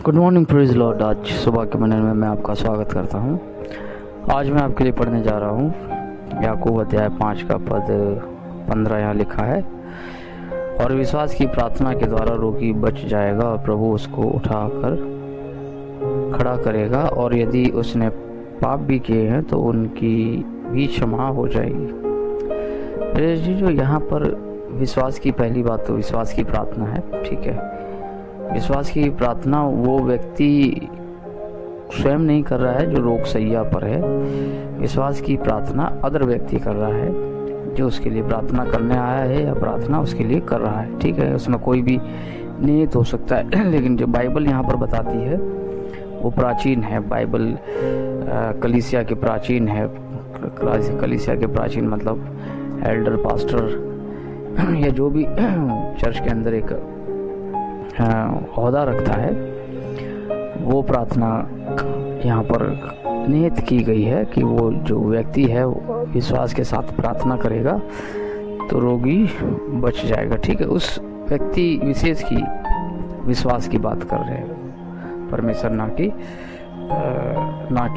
Good morning, praise Lord. आज सुबह के मनन में मैं आपका स्वागत करता हूं। आज मैं आपके लिए पढ़ने जा रहा हूं याकूब अध्याय 5 का पद 15। यहाँ लिखा है, और विश्वास की प्रार्थना के द्वारा रोगी बच जाएगा और प्रभु उसको उठाकर खड़ा करेगा, और यदि उसने पाप भी किए हैं तो उनकी भी क्षमा हो जाएगी। प्रेज जी, जो यहाँ पर विश्वास की पहली बात तो विश्वास की प्रार्थना है। ठीक है, विश्वास की प्रार्थना वो व्यक्ति स्वयं नहीं कर रहा है जो रोग सैया पर है। विश्वास की प्रार्थना अदर व्यक्ति कर रहा है जो उसके लिए प्रार्थना करने आया है या प्रार्थना उसके लिए कर रहा है। ठीक है, उसमें कोई भी नियत हो सकता है, लेकिन जो बाइबल यहाँ पर बताती है वो प्राचीन है। बाइबल कलीसिया के प्राचीन है। कलीसिया के प्राचीन मतलब एल्डर, पास्टर या जो भी चर्च के अंदर एक ओहदा रखता है, वो प्रार्थना यहाँ पर निहित की गई है कि वो जो व्यक्ति है वो विश्वास के साथ प्रार्थना करेगा तो रोगी बच जाएगा। ठीक है, उस व्यक्ति विशेष की विश्वास की बात कर रहे हैं परमेश्वर, ना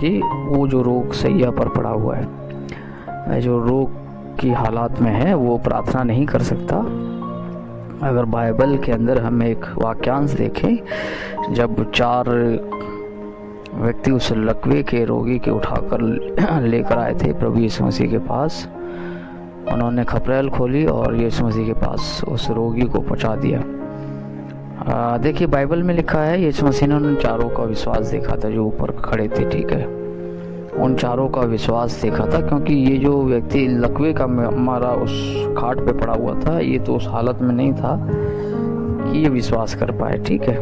कि वो जो रोग सैया पर पड़ा हुआ है, जो रोग की हालात में है वो प्रार्थना नहीं कर सकता। अगर बाइबल के अंदर हम एक वाक्यांश देखें, जब 4 व्यक्ति उस लकवे के रोगी के उठाकर लेकर आए थे प्रभु यीशु मसीह के पास, उन्होंने खपरेल खोली और यीशु मसीह के पास उस रोगी को पहुंचा दिया। देखिए, बाइबल में लिखा है यीशु मसीह ने उन 4 का विश्वास देखा था जो ऊपर खड़े थे। ठीक है, उन 4 का विश्वास देखा था, क्योंकि ये जो व्यक्ति लकवे का हमारा उस खाट पे पड़ा हुआ था, ये तो उस हालत में नहीं था कि ये विश्वास कर पाए। ठीक है,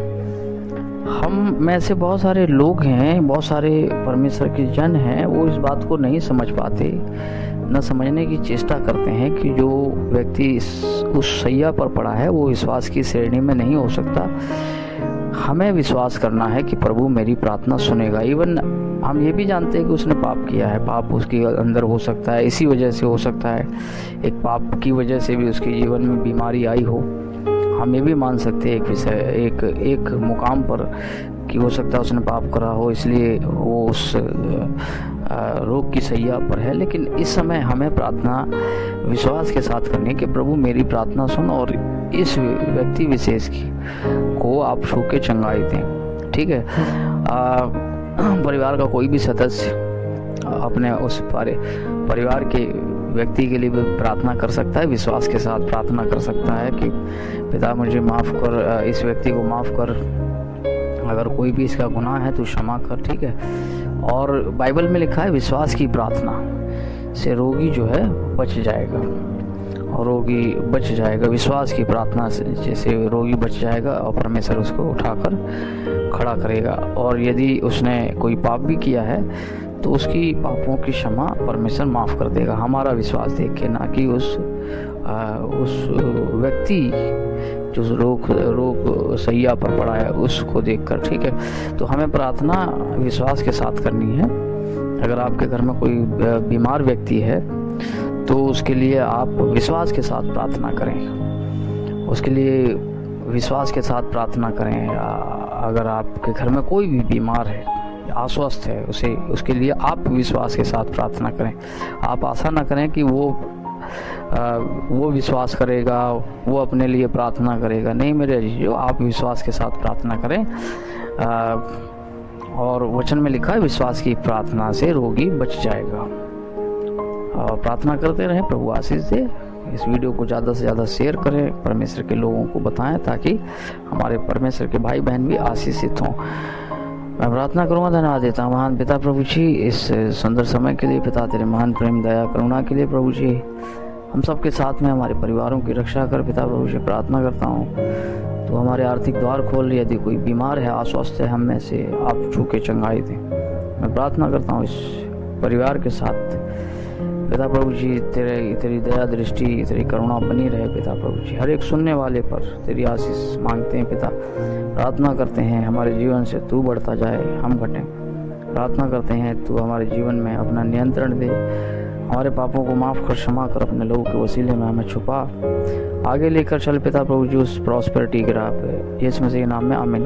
हम में से बहुत सारे लोग हैं, बहुत सारे परमेश्वर के जन हैं, वो इस बात को नहीं समझ पाते, न समझने की चेष्टा करते हैं कि जो व्यक्ति उस सैया पर पड़ा है वो विश्वास की श्रेणी में नहीं हो सकता। हमें विश्वास करना है कि प्रभु मेरी प्रार्थना सुनेगा। इवन हम ये भी जानते हैं कि उसने पाप किया है, पाप उसके अंदर हो सकता है, इसी वजह से हो सकता है, एक पाप की वजह से भी उसके जीवन में बीमारी आई हो। हम ये भी मान सकते हैं एक विषय, एक मुकाम पर कि हो सकता है उसने पाप करा हो, इसलिए वो उस रोग की सैया पर है। लेकिन इस समय हमें प्रार्थना विश्वास के साथ करनी है कि प्रभु मेरी प्रार्थना सुन और इस व्यक्ति विशेष को आप छू के चंगाई दें। ठीक है, परिवार का कोई भी सदस्य अपने उस परिवार के व्यक्ति के लिए भी प्रार्थना कर सकता है, विश्वास के साथ प्रार्थना कर सकता है कि पिता मुझे माफ़ कर, इस व्यक्ति को माफ़ कर, अगर कोई भी इसका गुनाह है तो क्षमा कर। ठीक है, और बाइबल में लिखा है विश्वास की प्रार्थना से रोगी जो है बच जाएगा, और रोगी बच जाएगा विश्वास की प्रार्थना से, जैसे रोगी बच जाएगा और परमेश्वर उसको उठाकर खड़ा करेगा। और यदि उसने कोई पाप भी किया है तो उसकी पापों की क्षमा परमेश्वर माफ़ कर देगा, हमारा विश्वास देख के, ना कि उस व्यक्ति जो रोग सैया पर पड़ा है उसको देखकर। ठीक है, तो हमें प्रार्थना विश्वास के साथ करनी है। अगर आपके घर में कोई बीमार व्यक्ति है तो उसके लिए आप विश्वास के साथ प्रार्थना करें, उसके लिए विश्वास के साथ प्रार्थना करें। अगर आपके घर में कोई भी बीमार है, अस्वस्थ है, उसके लिए आप विश्वास के साथ प्रार्थना करें। आप आशा ना करें कि वो विश्वास करेगा, वो अपने लिए प्रार्थना करेगा। नहीं मेरे जो, आप विश्वास के साथ प्रार्थना करें। और वचन में लिखा है विश्वास की प्रार्थना से रोगी बच जाएगा। प्रार्थना करते रहें, प्रभु आशीष दे। इस वीडियो को ज़्यादा से ज़्यादा शेयर करें, परमेश्वर के लोगों को बताएं, ताकि हमारे परमेश्वर के भाई बहन भी आशीषित हों। मैं प्रार्थना करूँगा, धन्यवाद देता हूँ महान पिता प्रभु जी इस सुंदर समय के लिए। पिता तेरे महान प्रेम, दया, करुणा के लिए प्रभु जी हम सबके साथ में हमारे परिवारों की रक्षा कर। पिता प्रभु जी प्रार्थना करता हूँ तो हमारे आर्थिक द्वार खोल, यदि कोई बीमार है, अस्वस्थ है, हम में से आप छू के चंगाई दें। मैं प्रार्थना करता हूँ इस परिवार के साथ पिता प्रभु जी, तेरी दया दृष्टि, तेरी करुणा बनी रहे पिता प्रभु जी। हर एक सुनने वाले पर तेरी आशीष मांगते हैं पिता। प्रार्थना करते हैं हमारे जीवन से तू बढ़ता जाए, हम घटें। प्रार्थना करते हैं तू हमारे जीवन में अपना नियंत्रण दे, हमारे पापों को माफ़ कर, क्षमा कर, अपने लोगों के वसीले में हमें छुपा, आगे लेकर चल पिता प्रभु जी उस प्रॉस्पेरिटी की राह पे। यीशु मसीह के नाम में आमीन।